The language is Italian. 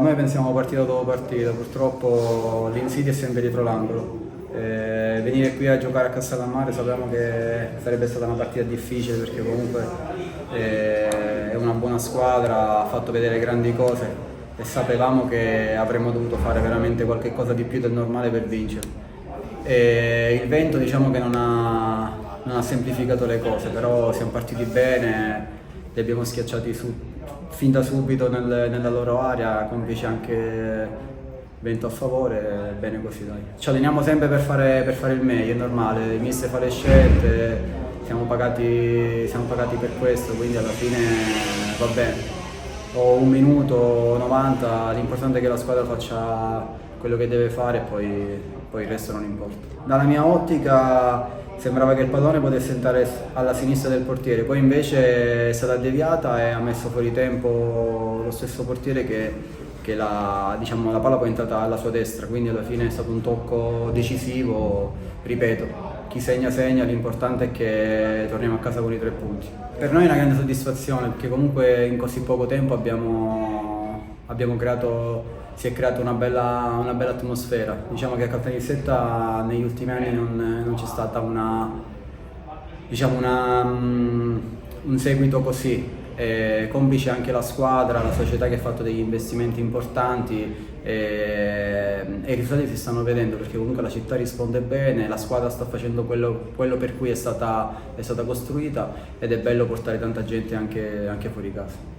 Noi pensiamo partita dopo partita, purtroppo l'insidia è sempre dietro l'angolo. Venire qui a giocare a Castellammare sapevamo che sarebbe stata una partita difficile perché comunque è una buona squadra, ha fatto vedere grandi cose e sapevamo che avremmo dovuto fare veramente qualche cosa di più del normale per vincere. Il vento diciamo che non ha semplificato le cose, però siamo partiti bene, li abbiamo schiacciati fin da subito nella loro area, complice anche vento a favore, bene così dai. Ci alleniamo sempre per fare il meglio, è normale, il mister fa le scelte, siamo pagati per questo, quindi alla fine va bene. Ho 1 minuto, 90, l'importante è che la squadra faccia quello che deve fare e poi il resto non importa. Dalla mia ottica sembrava che il pallone potesse andare alla sinistra del portiere, poi invece è stata deviata e ha messo fuori tempo lo stesso portiere che la palla poi è entrata alla sua destra, quindi alla fine è stato un tocco decisivo, ripeto, chi segna segna, l'importante è che torniamo a casa con i 3 punti. Per noi è una grande soddisfazione perché comunque in così poco tempo si è creata una bella atmosfera. Diciamo che a Caltanissetta negli ultimi anni non c'è stata un seguito così. Complice anche la squadra, la società che ha fatto degli investimenti importanti e i risultati si stanno vedendo perché comunque la città risponde bene, la squadra sta facendo quello per cui è stata costruita ed è bello portare tanta gente anche fuori casa.